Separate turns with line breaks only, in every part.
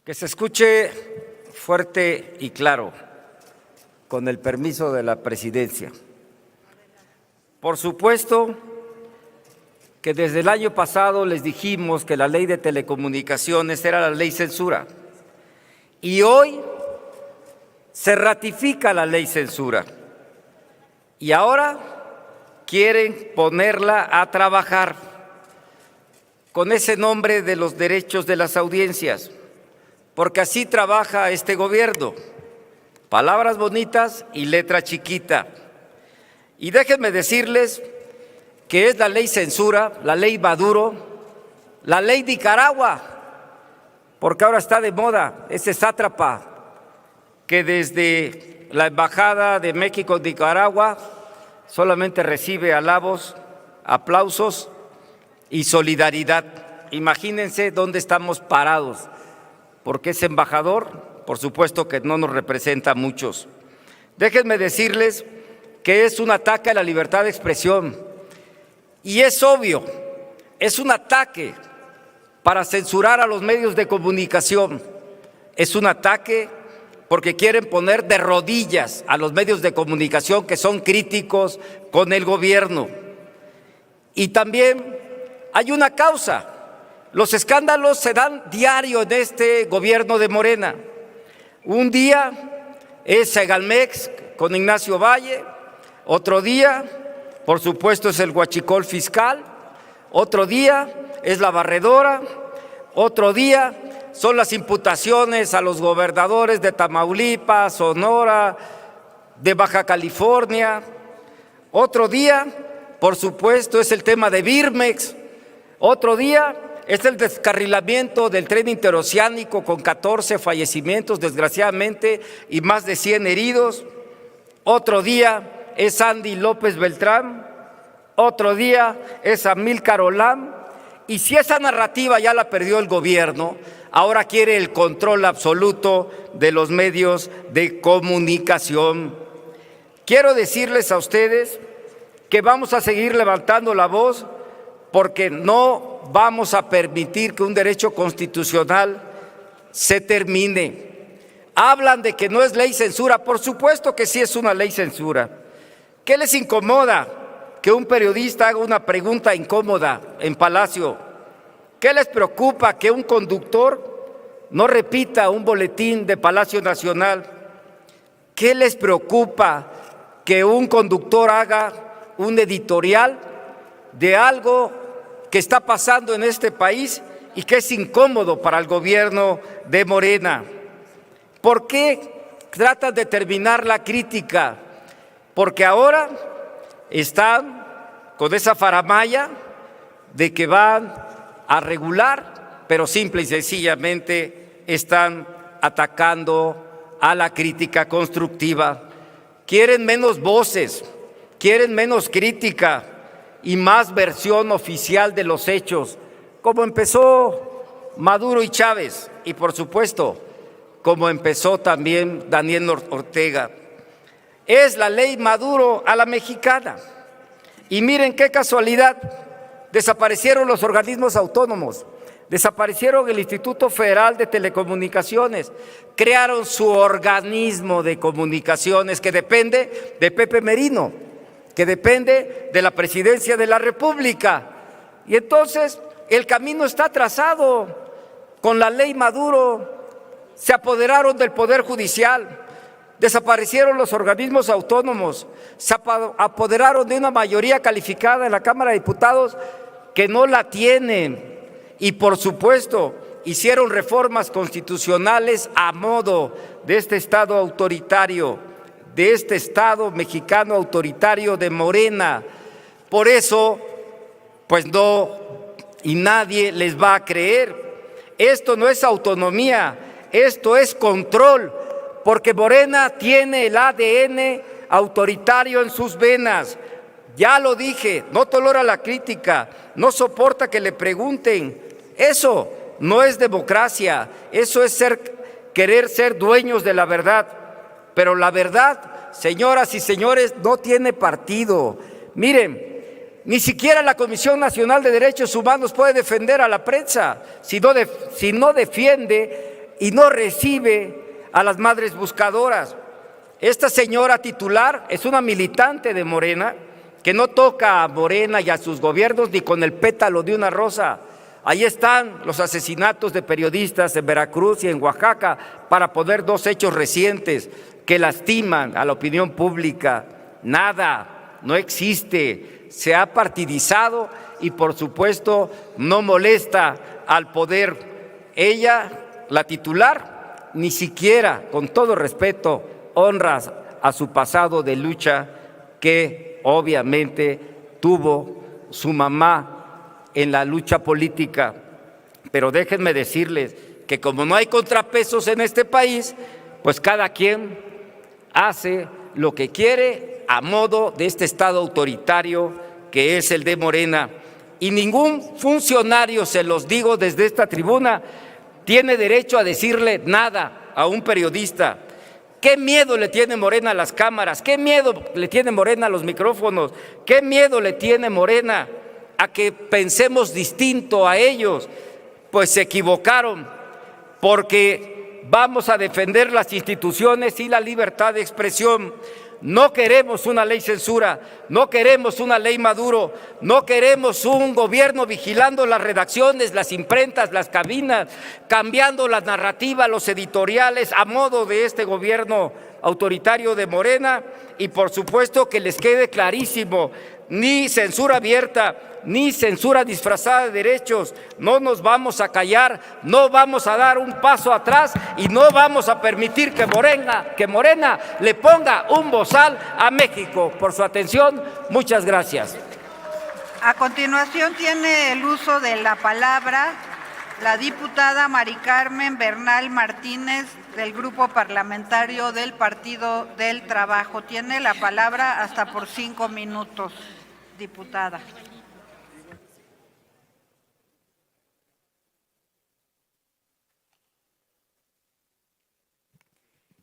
Que se escuche fuerte y claro, con el permiso de la presidencia. Por supuesto que desde el año pasado les dijimos que la ley de telecomunicaciones era la ley censura. Y hoy se ratifica la ley censura. Y ahora quieren ponerla a trabajar con ese nombre de los derechos de las audiencias, porque así trabaja este gobierno. Palabras bonitas y letra chiquita. Y déjenme decirles que es la ley censura, la ley Maduro, la ley Nicaragua, porque ahora está de moda ese sátrapa que desde la Embajada de México en Nicaragua solamente recibe alabos, aplausos y solidaridad. Imagínense dónde estamos parados, porque ese embajador, por supuesto que no nos representa a muchos. Déjenme decirles que es un ataque a la libertad de expresión. Y es obvio, es un ataque para censurar a los medios de comunicación. Es un ataque porque quieren poner de rodillas a los medios de comunicación que son críticos con el gobierno. Y también hay una causa. Los escándalos se dan diario en este gobierno de Morena. Un día es Segalmex con Ignacio Valle, otro día, por supuesto, es el huachicol fiscal, otro día es la barredora, otro día son las imputaciones a los gobernadores de Tamaulipas, Sonora, de Baja California, otro día, por supuesto, es el tema de Birmex, otro día es el descarrilamiento del tren interoceánico con 14 fallecimientos, desgraciadamente, y más de 100 heridos. Otro día es Andy López Beltrán, otro día es Amílcar Olam. Y si esa narrativa ya la perdió el gobierno, ahora quiere el control absoluto de los medios de comunicación. Quiero decirles a ustedes que vamos a seguir levantando la voz porque no vamos a permitir que un derecho constitucional se termine. Hablan de que no es ley censura, por supuesto que sí es una ley censura. ¿Qué les incomoda que un periodista haga una pregunta incómoda en Palacio? ¿Qué les preocupa que un conductor no repita un boletín de Palacio Nacional? ¿Qué les preocupa que un conductor haga un editorial de algo que está pasando en este país y que es incómodo para el gobierno de Morena? ¿Por qué tratan de terminar la crítica? Porque ahora están con esa faramalla de que van a regular, pero simple y sencillamente están atacando a la crítica constructiva. Quieren menos voces, quieren menos crítica y más versión oficial de los hechos, como empezó Maduro y Chávez, y por supuesto, como empezó también Daniel Ortega. Es la ley Maduro a la mexicana. Y miren qué casualidad, desaparecieron los organismos autónomos, desaparecieron el Instituto Federal de Telecomunicaciones, crearon su organismo de comunicaciones que depende de Pepe Merino, que depende de la presidencia de la República. Y entonces el camino está trazado. Con la ley Maduro se apoderaron del Poder Judicial, desaparecieron los organismos autónomos, se apoderaron de una mayoría calificada en la Cámara de Diputados que no la tienen. Y por supuesto, hicieron reformas constitucionales a modo de este Estado autoritario, de este Estado mexicano autoritario de Morena. Por eso, pues no, y nadie les va a creer. Esto no es autonomía, esto es control, porque Morena tiene el ADN autoritario en sus venas. Ya lo dije, no tolera la crítica, no soporta que le pregunten. Eso no es democracia, eso es querer ser dueños de la verdad. Pero la verdad, señoras y señores, no tiene partido. Miren, ni siquiera la Comisión Nacional de Derechos Humanos puede defender a la prensa si no defiende y no recibe a las madres buscadoras. Esta señora titular es una militante de Morena que no toca a Morena y a sus gobiernos ni con el pétalo de una rosa. Ahí están los asesinatos de periodistas en Veracruz y en Oaxaca, para poner dos hechos recientes que lastiman a la opinión pública. Nada, no existe, se ha partidizado y por supuesto no molesta al poder. Ella, la titular, ni siquiera, con todo respeto, honra a su pasado de lucha que obviamente tuvo su mamá en la lucha política. Pero déjenme decirles que como no hay contrapesos en este país, pues cada quien hace lo que quiere a modo de este Estado autoritario que es el de Morena. Y ningún funcionario, se los digo desde esta tribuna, tiene derecho a decirle nada a un periodista. ¿Qué miedo le tiene Morena a las cámaras? ¿Qué miedo le tiene Morena a los micrófonos? ¿Qué miedo le tiene Morena a que pensemos distinto a ellos? Pues se equivocaron, porque vamos a defender las instituciones y la libertad de expresión. No queremos una ley censura, no queremos una ley Maduro, no queremos un gobierno vigilando las redacciones, las imprentas, las cabinas, cambiando la narrativa, los editoriales a modo de este gobierno autoritario de Morena. Y por supuesto que les quede clarísimo, ni censura abierta, ni censura disfrazada de derechos. No nos vamos a callar, no vamos a dar un paso atrás y no vamos a permitir que Morena le ponga un bozal a México. Por su atención, muchas gracias.
A continuación tiene el uso de la palabra la diputada Mari Carmen Bernal Martínez, del Grupo Parlamentario del Partido del Trabajo. Tiene la palabra hasta por 5 minutos, diputada.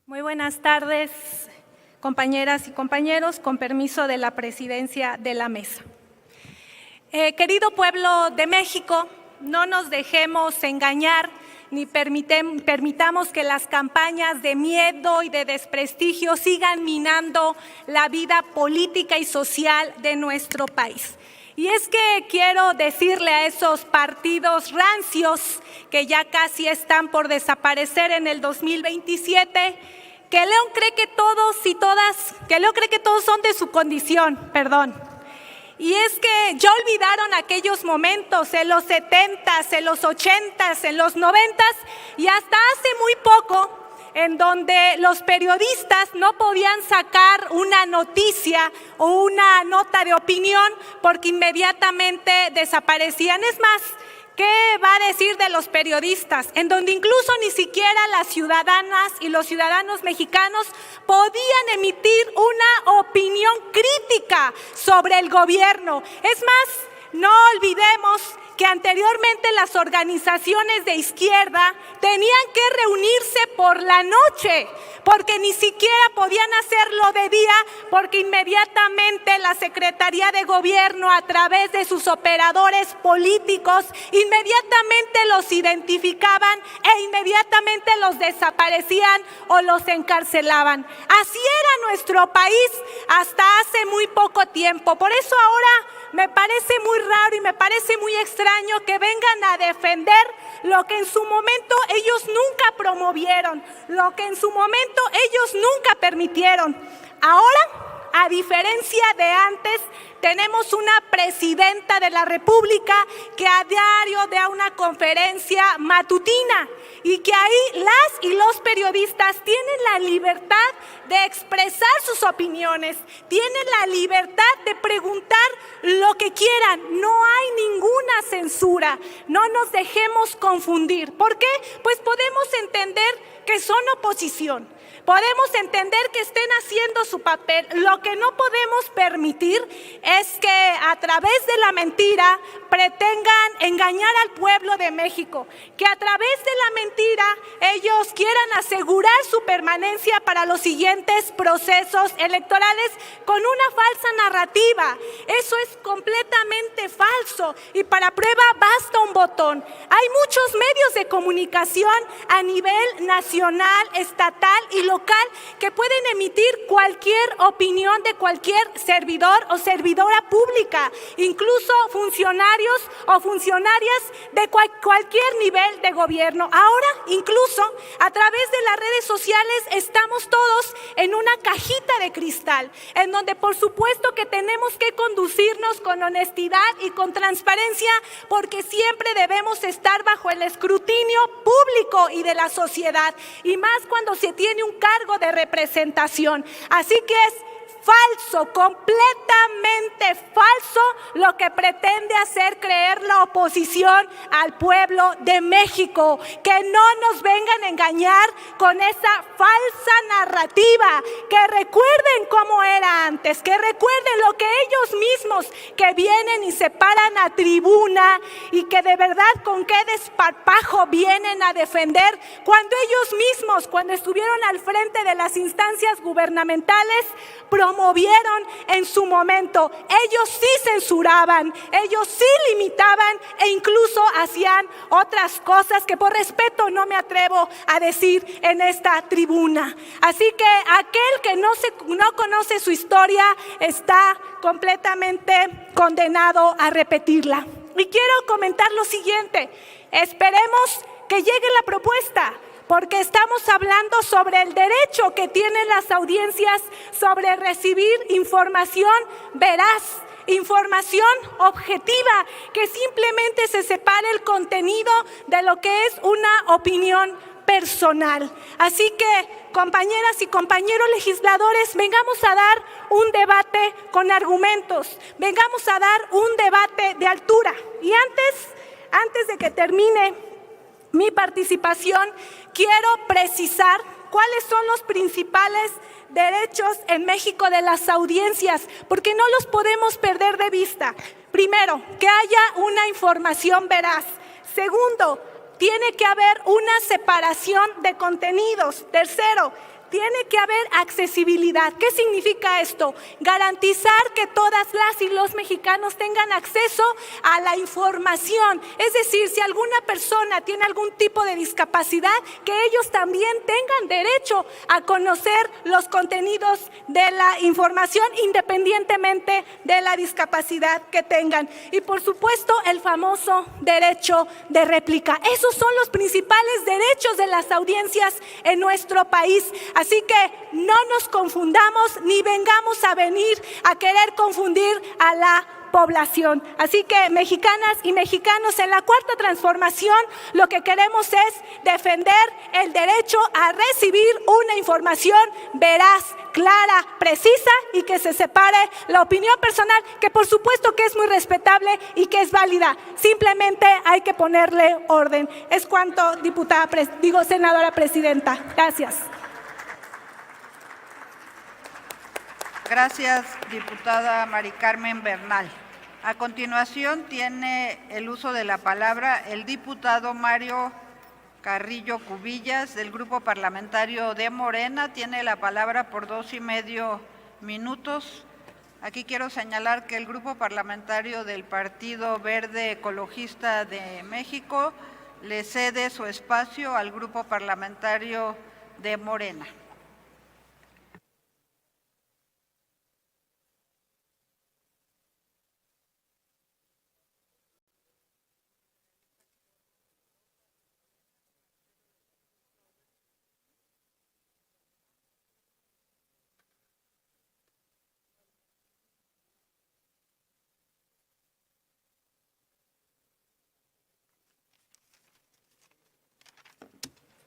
Muy buenas tardes, compañeras y compañeros, con permiso de la presidencia de la mesa. Querido pueblo de México, no nos dejemos engañar ni permitamos que las campañas de miedo y de desprestigio sigan minando la vida política y social de nuestro país. Y es que quiero decirle a esos partidos rancios que ya casi están por desaparecer en el 2027, que León cree que todos son de su condición, Y es que ya olvidaron aquellos momentos en los 70s, en los 80s, en los 90s y hasta hace muy poco, en donde los periodistas no podían sacar una noticia o una nota de opinión porque inmediatamente desaparecían. Es más, ¿qué va a decir de los periodistas? En donde incluso ni siquiera las ciudadanas y los ciudadanos mexicanos podían emitir una opinión crítica sobre el gobierno. Es más, no olvidemos que anteriormente las organizaciones de izquierda tenían que reunirse por la noche, porque ni siquiera podían hacerlo de día, porque inmediatamente la Secretaría de Gobierno, a través de sus operadores políticos, inmediatamente los identificaban e inmediatamente los desaparecían o los encarcelaban. Así era nuestro país hasta hace muy poco tiempo. Por eso ahora me parece muy raro y me parece muy extraño que vengan a defender lo que en su momento ellos nunca promovieron, lo que en su momento ellos nunca permitieron. Ahora, a diferencia de antes, tenemos una presidenta de la República que a diario da una conferencia matutina y que ahí las y los periodistas tienen la libertad de expresar sus opiniones, tienen la libertad de preguntar lo que quieran. No hay ninguna censura, no nos dejemos confundir. ¿Por qué? Pues podemos entender que son oposición. Podemos entender que estén haciendo su papel. Lo que no podemos permitir es que a través de la mentira pretendan engañar al pueblo de México, que a través de la mentira ellos quieran asegurar su permanencia para los siguientes procesos electorales con una falsa narrativa. Eso es completamente falso y para prueba basta un botón. Hay muchos medios de comunicación a nivel nacional, estatal y local que pueden emitir cualquier opinión de cualquier servidor o servidora pública, incluso funcionarios o funcionarias de cualquier nivel de gobierno. Ahora, incluso a través de las redes sociales estamos todos en una cajita de cristal, en donde por supuesto que tenemos que conducirnos con honestidad y con transparencia, porque siempre debemos estar bajo el escrutinio público y de la sociedad, y más cuando se tiene un cargo de representación. Así que es falso, completamente falso lo que pretende hacer creer la oposición al pueblo de México. Que no nos vengan a engañar con esa falsa narrativa, que recuerden cómo era antes, que recuerden lo que ellos mismos que vienen y se paran a tribuna y que de verdad con qué desparpajo vienen a defender cuando ellos mismos, cuando estuvieron al frente de las instancias gubernamentales, promovieron en su momento. Ellos sí censuraban, ellos sí limitaban e incluso hacían otras cosas que por respeto no me atrevo a decir en esta tribuna. Así que aquel que no conoce su historia está completamente condenado a repetirla. Y quiero comentar lo siguiente: esperemos que llegue la propuesta, porque estamos hablando sobre el derecho que tienen las audiencias sobre recibir información veraz, información objetiva, que simplemente se separe el contenido de lo que es una opinión personal. Así que, compañeras y compañeros legisladores, vengamos a dar un debate con argumentos, vengamos a dar un debate de altura. Y antes de que termine mi participación, quiero precisar cuáles son los principales derechos en México de las audiencias, porque no los podemos perder de vista. Primero, que haya una información veraz. Segundo, tiene que haber una separación de contenidos. Tercero, tiene que haber accesibilidad. ¿Qué significa esto? Garantizar que todas las y los mexicanos tengan acceso a la información. Es decir, si alguna persona tiene algún tipo de discapacidad, que ellos también tengan derecho a conocer los contenidos de la información independientemente de la discapacidad que tengan. Y por supuesto, el famoso derecho de réplica. Esos son los principales derechos de las audiencias en nuestro país. Así que no nos confundamos ni vengamos a venir a querer confundir a la población. Así que, mexicanas y mexicanos, en la Cuarta Transformación lo que queremos es defender el derecho a recibir una información veraz, clara, precisa y que se separe la opinión personal, que por supuesto que es muy respetable y que es válida. Simplemente hay que ponerle orden. Es cuanto, senadora presidenta. Gracias.
Gracias, diputada Mari Carmen Bernal. A continuación tiene el uso de la palabra el diputado Mario Carrillo Cubillas, del Grupo Parlamentario de Morena. Tiene la palabra por 2.5 minutos. Aquí quiero señalar que el Grupo Parlamentario del Partido Verde Ecologista de México le cede su espacio al Grupo Parlamentario de Morena.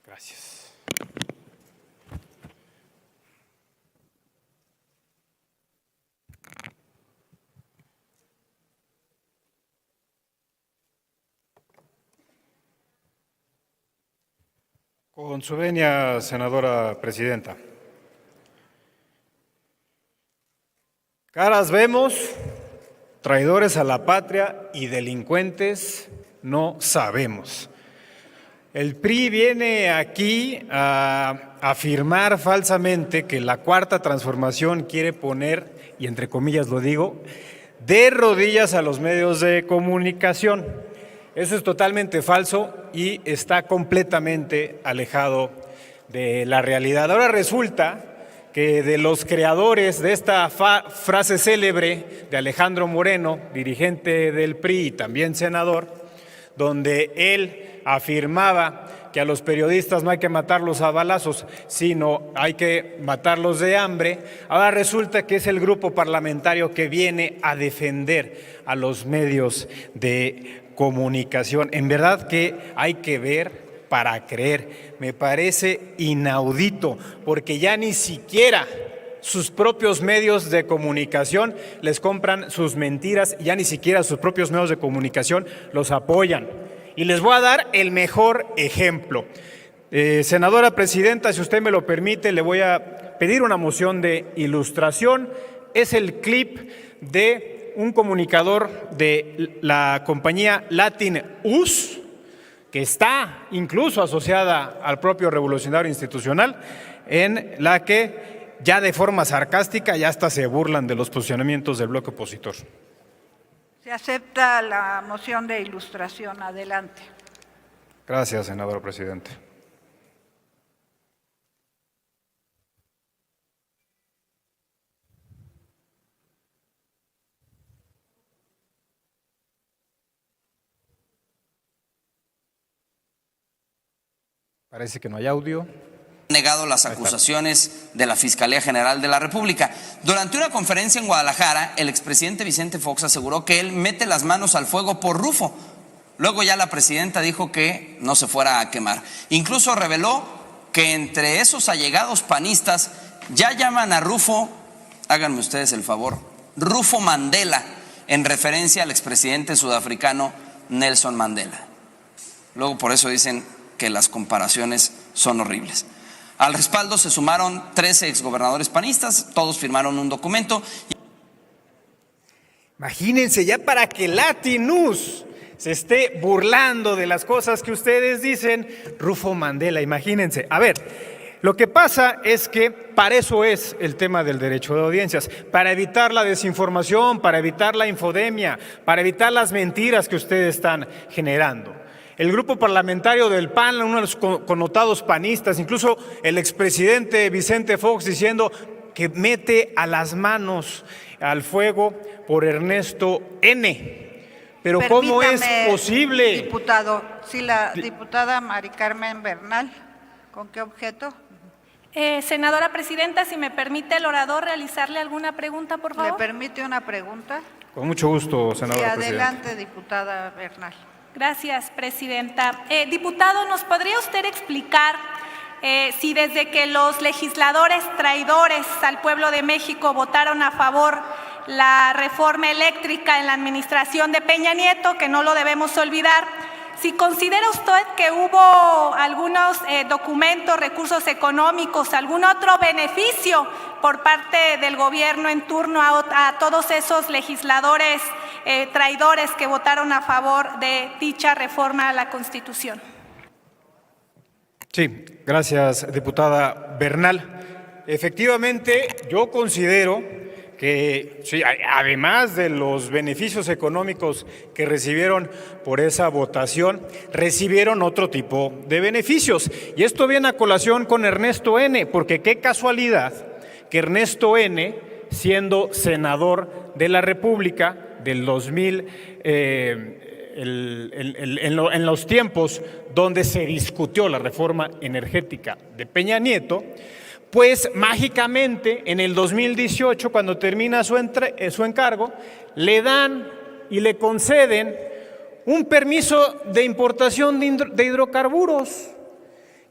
Gracias. Con su venia, senadora presidenta. Caras vemos, traidores a la patria y delincuentes no sabemos. El PRI viene aquí a afirmar falsamente que la Cuarta Transformación quiere poner, y entre comillas lo digo, de rodillas a los medios de comunicación. Eso es totalmente falso y está completamente alejado de la realidad. Ahora resulta que de los creadores de esta frase célebre de Alejandro Moreno, dirigente del PRI y también senador, donde él afirmaba que a los periodistas no hay que matarlos a balazos, sino hay que matarlos de hambre, ahora resulta que es el grupo parlamentario que viene a defender a los medios de comunicación. En verdad que hay que ver para creer. Me parece inaudito, porque ya ni siquiera sus propios medios de comunicación les compran sus mentiras, ya ni siquiera sus propios medios de comunicación los apoyan. Y les voy a dar el mejor ejemplo. Senadora presidenta, si usted me lo permite, le voy a pedir una moción de ilustración. Es el clip de un comunicador de la compañía Latin US, que está incluso asociada al propio Revolucionario Institucional, en la que ya de forma sarcástica ya hasta se burlan de los posicionamientos del bloque opositor.
Se acepta la moción de ilustración. Adelante.
Gracias, senador presidente. Parece que no hay audio.
Negado las acusaciones de la Fiscalía General de la República. Durante una conferencia en Guadalajara, el expresidente Vicente Fox aseguró que él mete las manos al fuego por Rufo. Luego ya la presidenta dijo que no se fuera a quemar. Incluso reveló que entre esos allegados panistas ya llaman a Rufo, háganme ustedes el favor, Rufo Mandela, en referencia al expresidente sudafricano Nelson Mandela. Luego por eso dicen que las comparaciones son horribles. Al respaldo se sumaron 13 exgobernadores panistas, todos firmaron un documento.
Imagínense, ya para que Latinus se esté burlando de las cosas que ustedes dicen, Rufo Mandela, imagínense. A ver, lo que pasa es que para eso es el tema del derecho de audiencias, para evitar la desinformación, para evitar la infodemia, para evitar las mentiras que ustedes están generando. El grupo parlamentario del PAN, uno de los connotados panistas, incluso el expresidente Vicente Fox diciendo que mete a las manos al fuego por Ernesto N. Pero ¿cómo es posible?
Diputado, sí, la diputada Mari Carmen Bernal, ¿con qué objeto?
Senadora presidenta, si me permite el orador realizarle alguna pregunta, por favor.
¿Le permite una pregunta?
Con mucho gusto, senadora
Sí,
presidenta.
adelante, diputada Bernal.
Gracias, presidenta. Diputado, ¿nos podría usted explicar si desde que los legisladores traidores al pueblo de México votaron a favor la reforma eléctrica en la administración de Peña Nieto, que no lo debemos olvidar, si considera usted que hubo algunos documentos, recursos económicos, algún otro beneficio por parte del gobierno en turno a todos esos legisladores traidores que votaron a favor de dicha reforma a la Constitución?
Sí, gracias, diputada Bernal. Efectivamente, yo considero que sí, además de los beneficios económicos que recibieron por esa votación, recibieron otro tipo de beneficios. Y esto viene a colación con Ernesto N., porque qué casualidad que Ernesto N., siendo senador de la República del 2000, en los tiempos donde se discutió la reforma energética de Peña Nieto, pues mágicamente en el 2018, cuando termina su encargo, le dan y le conceden un permiso de importación de hidrocarburos.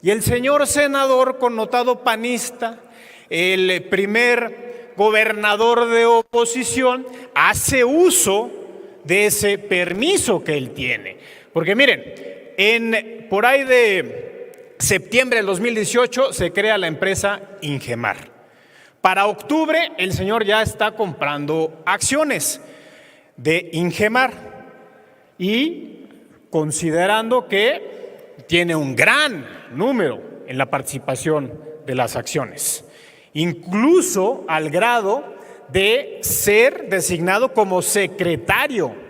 Y el señor senador connotado panista, el primer gobernador de oposición, hace uso de ese permiso que él tiene. Porque miren, por ahí de septiembre del 2018 se crea la empresa Ingemar. Para octubre el señor ya está comprando acciones de Ingemar y considerando que tiene un gran número en la participación de las acciones, incluso al grado de ser designado como secretario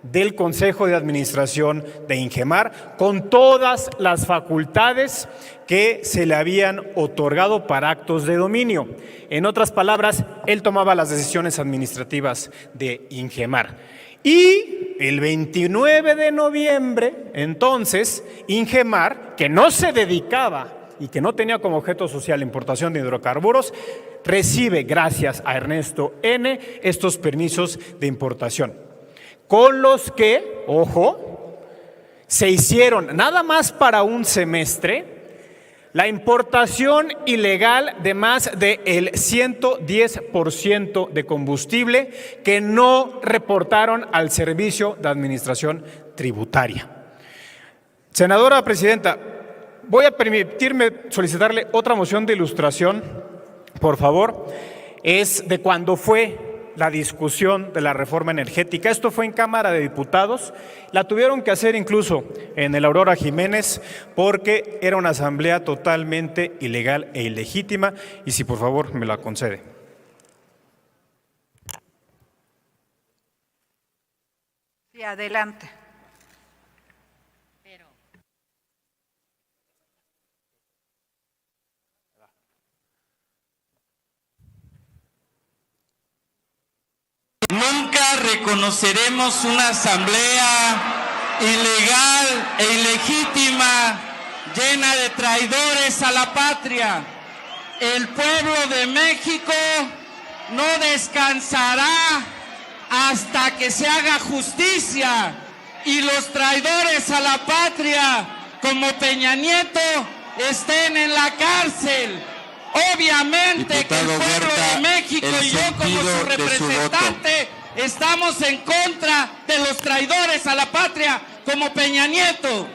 del Consejo de Administración de Ingemar, con todas las facultades que se le habían otorgado para actos de dominio. En otras palabras, él tomaba las decisiones administrativas de Ingemar. Y el 29 de noviembre, entonces, Ingemar, que no se dedicaba y que no tenía como objeto social la importación de hidrocarburos, recibe, gracias a Ernesto N., estos permisos de importación, con los que, ojo, se hicieron nada más para un semestre la importación ilegal de más del 110% de combustible que no reportaron al Servicio de Administración Tributaria. Senadora Presidenta, voy a permitirme solicitarle otra moción de ilustración, por favor. Es de cuando fue la discusión de la reforma energética. Esto fue en Cámara de Diputados. La tuvieron que hacer incluso en el Aurora Jiménez porque era una asamblea totalmente ilegal e ilegítima. Y si por favor me la concede.
Sí, adelante.
Nunca reconoceremos una asamblea ilegal e ilegítima, llena de traidores a la patria. El pueblo de México no descansará hasta que se haga justicia y los traidores a la patria, como Peña Nieto, estén en la cárcel. Obviamente
Diputado
que el pueblo
Huerta,
de México
el
y yo como
sentido
su
de su
representante estamos en contra de los traidores a la patria como Peña Nieto.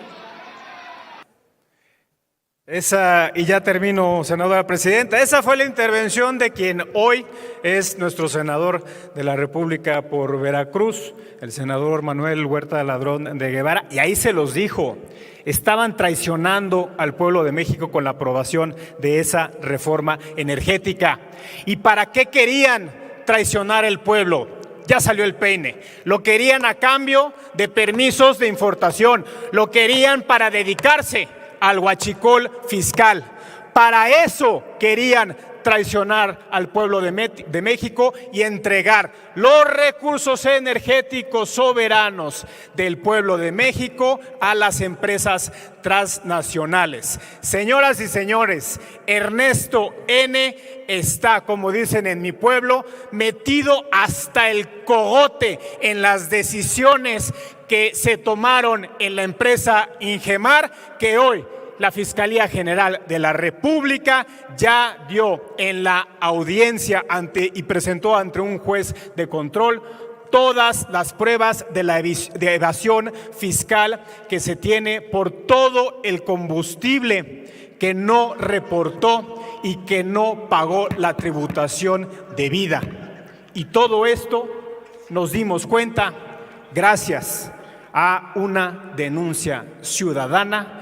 Y ya termino, senadora presidenta. Esa fue la intervención de quien hoy es nuestro senador de la República por Veracruz, el senador Manuel Huerta Ladrón de Guevara, y ahí se los dijo. Estaban traicionando al pueblo de México con la aprobación de esa reforma energética. ¿Y para qué querían traicionar al pueblo? Ya salió el peine. Lo querían a cambio de permisos de importación. Lo querían para dedicarse al huachicol fiscal. Para eso querían traicionar al pueblo de México y entregar los recursos energéticos soberanos del pueblo de México a las empresas transnacionales. Señoras y señores, Ernesto N. está, como dicen en mi pueblo, metido hasta el cogote en las decisiones que se tomaron en la empresa Ingemar, que hoy la Fiscalía General de la República ya dio en la audiencia y presentó ante un juez de control todas las pruebas de evasión fiscal que se tiene por todo el combustible que no reportó y que no pagó la tributación debida. Y todo esto nos dimos cuenta gracias a una denuncia ciudadana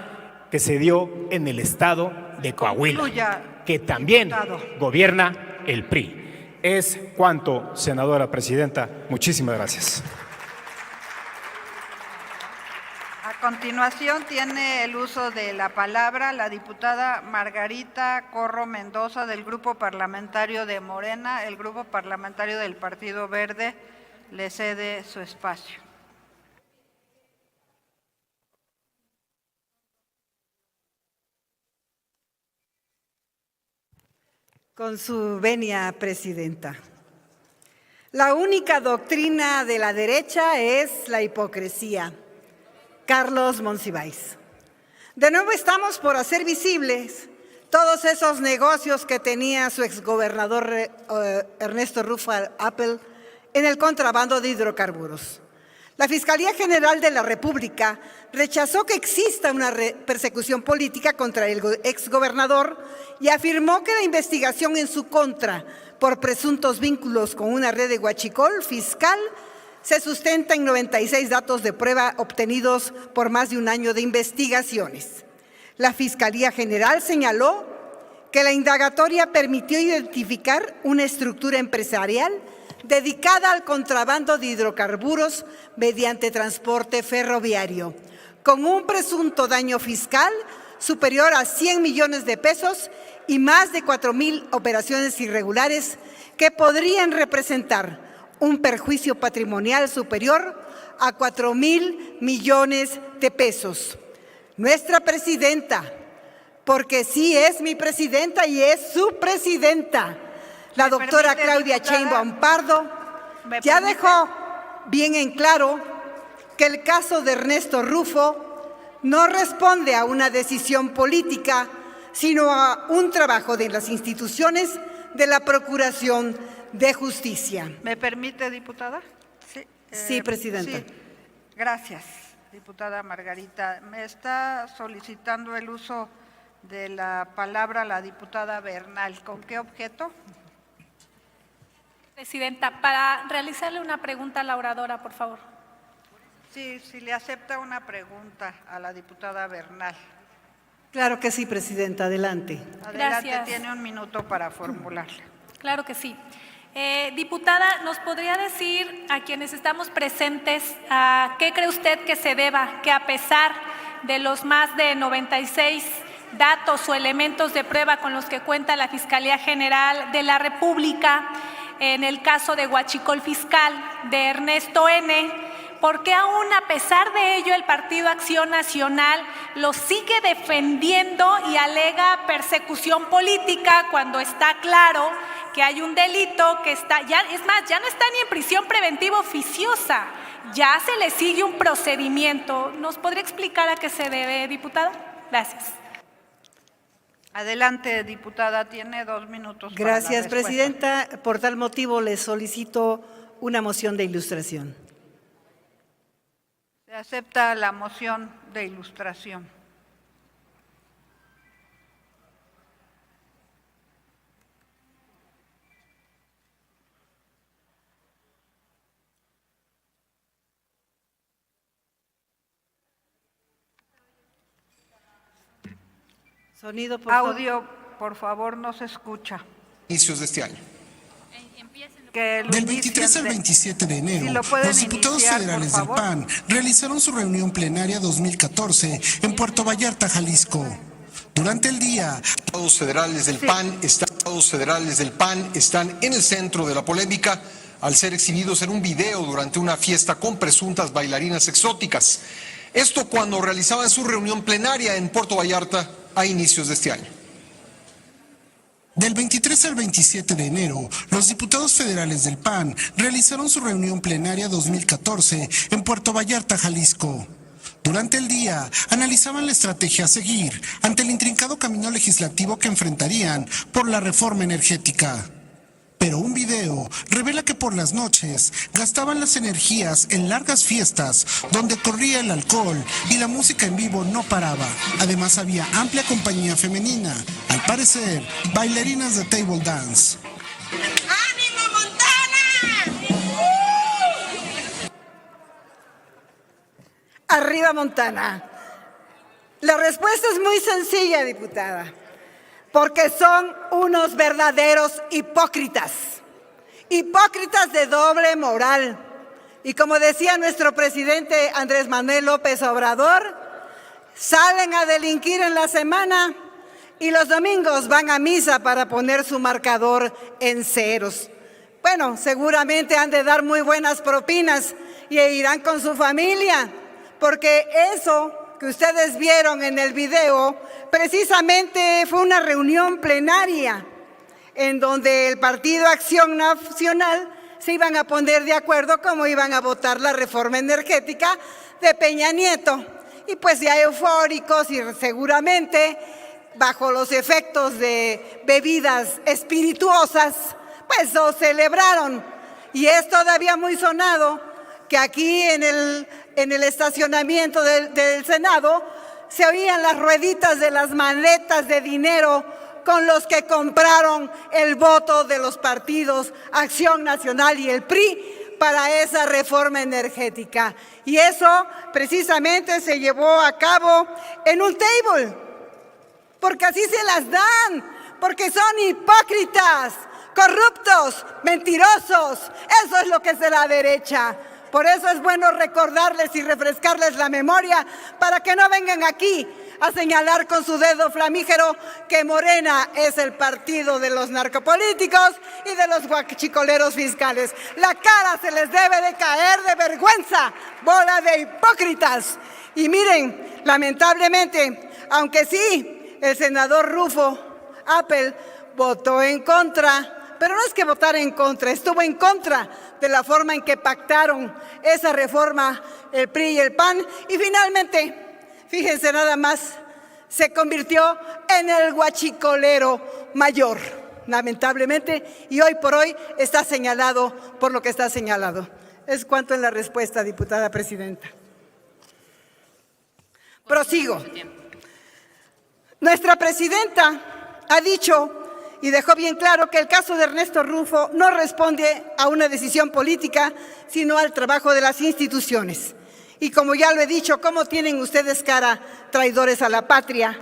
que se dio en el estado de Coahuila, que también gobierna el PRI. Es cuanto, senadora presidenta. Muchísimas gracias.
A continuación tiene el uso de la palabra la diputada Margarita Corro Mendoza del Grupo Parlamentario de Morena. El Grupo Parlamentario del Partido Verde le cede su espacio.
Con su venia, presidenta. La única doctrina de la derecha es la hipocresía. Carlos Monsiváis. De nuevo estamos por hacer visibles todos esos negocios que tenía su exgobernador Ernesto Rufo Apple en el contrabando de hidrocarburos. La Fiscalía General de la República rechazó que exista una persecución política contra el exgobernador y afirmó que la investigación en su contra por presuntos vínculos con una red de huachicol fiscal se sustenta en 96 datos de prueba obtenidos por más de un año de investigaciones. La Fiscalía General señaló que la indagatoria permitió identificar una estructura empresarial dedicada al contrabando de hidrocarburos mediante transporte ferroviario, con un presunto daño fiscal superior a 100 millones de pesos y más de 4,000 operaciones irregulares que podrían representar un perjuicio patrimonial superior a 4,000 millones de pesos. Nuestra presidenta, porque sí es mi presidenta y es su presidenta, la doctora Claudia Sheinbaum Pardo, ya dejó bien en claro que el caso de Ernesto Rufo no responde a una decisión política, sino a un trabajo de las instituciones de la Procuración de Justicia.
¿Me permite, diputada?
Sí, presidenta.
Sí. Gracias, diputada Margarita. Me está solicitando el uso de la palabra la diputada Bernal. ¿Con qué objeto?
Presidenta, para realizarle una pregunta a la oradora, por favor.
Sí, si le acepta una pregunta a la diputada Bernal.
Claro que sí, presidenta. Adelante.
Adelante,
Gracias.
tiene un minuto para formularla.
Claro que sí. Diputada, ¿nos podría decir a quienes estamos presentes a qué cree usted que se deba que a pesar de los más de 96 datos o elementos de prueba con los que cuenta la Fiscalía General de la República en el caso de huachicol fiscal de Ernesto N., ¿por qué aún a pesar de ello el Partido Acción Nacional lo sigue defendiendo y alega persecución política cuando está claro que hay un delito que está, ya no está ni en prisión preventiva oficiosa, ya se le sigue un procedimiento? ¿Nos podría explicar a qué se debe, diputada? Gracias.
Adelante, diputada, tiene 2 minutos.
Gracias,
para la
presidenta. Por tal motivo, le solicito una moción de ilustración.
Se acepta la moción de ilustración.
Sonido, por favor.
Audio, por favor, no se escucha.
Inicios de este año.
Que lo
Del 23 al
inicien
27 de enero,
Si lo pueden
los diputados
iniciar,
federales
por
del
favor.
PAN realizaron su reunión plenaria 2014 en Puerto Vallarta, Jalisco. Durante el día, diputados federales del PAN están en el centro de la polémica al ser exhibidos en un video durante una fiesta con presuntas bailarinas exóticas. Esto cuando realizaban su reunión plenaria en Puerto Vallarta a inicios de este año. Del 23 al 27 de enero, los diputados federales del PAN realizaron su reunión plenaria 2014 en Puerto Vallarta, Jalisco. Durante el día, analizaban la estrategia a seguir ante el intrincado camino legislativo que enfrentarían por la reforma energética. Pero un video revela que por las noches gastaban las energías en largas fiestas donde corría el alcohol y la música en vivo no paraba. Además había amplia compañía femenina, al parecer bailarinas de table dance.
¡Ánimo, Montana!
Arriba, Montana. La respuesta es muy sencilla, diputada. Porque son unos verdaderos hipócritas, hipócritas de doble moral. Y como decía nuestro presidente Andrés Manuel López Obrador, salen a delinquir en la semana y los domingos van a misa para poner su marcador en ceros. Bueno, seguramente han de dar muy buenas propinas y irán con su familia, porque eso que ustedes vieron en el video precisamente fue una reunión plenaria en donde el Partido Acción Nacional se iban a poner de acuerdo cómo iban a votar la reforma energética de Peña Nieto. Y pues ya eufóricos y seguramente bajo los efectos de bebidas espirituosas, pues lo celebraron. Y es todavía muy sonado que aquí en el estacionamiento del Senado se oían las rueditas de las maletas de dinero con los que compraron el voto de los partidos Acción Nacional y el PRI para esa reforma energética. Y eso precisamente se llevó a cabo en un table, porque así se las dan, porque son hipócritas, corruptos, mentirosos. Eso es lo que es de la derecha. Por eso es bueno recordarles y refrescarles la memoria para que no vengan aquí a señalar con su dedo flamígero que Morena es el partido de los narcopolíticos y de los guachicoleros fiscales. La cara se les debe de caer de vergüenza, bola de hipócritas. Y miren, lamentablemente, aunque sí, el senador Rufo Apple votó en contra, pero no es que votara en contra, estuvo en contra de la forma en que pactaron esa reforma el PRI y el PAN, y finalmente, fíjense nada más, se convirtió en el guachicolero mayor, lamentablemente, y hoy por hoy está señalado por lo que está señalado. Es cuanto en la respuesta, diputada presidenta. Prosigo. Nuestra presidenta ha dicho y dejó bien claro que el caso de Ernesto Rufo no responde a una decisión política, sino al trabajo de las instituciones. Y como ya lo he dicho, ¿cómo tienen ustedes cara, traidores a la patria,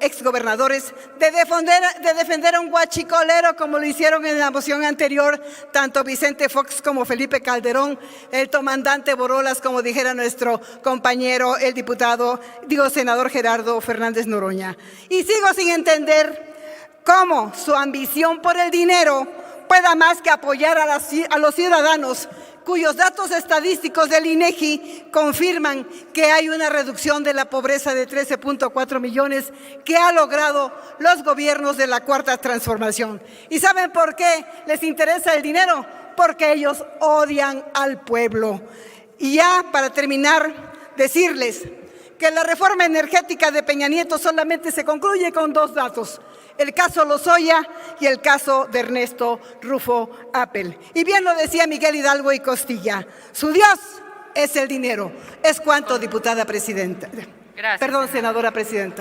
exgobernadores, de defender a un guachicolero como lo hicieron en la moción anterior, tanto Vicente Fox como Felipe Calderón, el comandante Borolas, como dijera nuestro compañero, el senador Gerardo Fernández Noroña? Y sigo sin entender cómo su ambición por el dinero pueda más que apoyar a los ciudadanos cuyos datos estadísticos del INEGI confirman que hay una reducción de la pobreza de 13.4 millones que ha logrado los gobiernos de la Cuarta Transformación. ¿Y saben por qué les interesa el dinero? Porque ellos odian al pueblo. Y ya para terminar, decirles que la reforma energética de Peña Nieto solamente se concluye con dos datos: el caso Lozoya y el caso de Ernesto Rufo Apple. Y bien lo decía Miguel Hidalgo y Costilla, su Dios es el dinero. Es cuanto, diputada presidenta.
Gracias,
Perdón, senadora presidenta.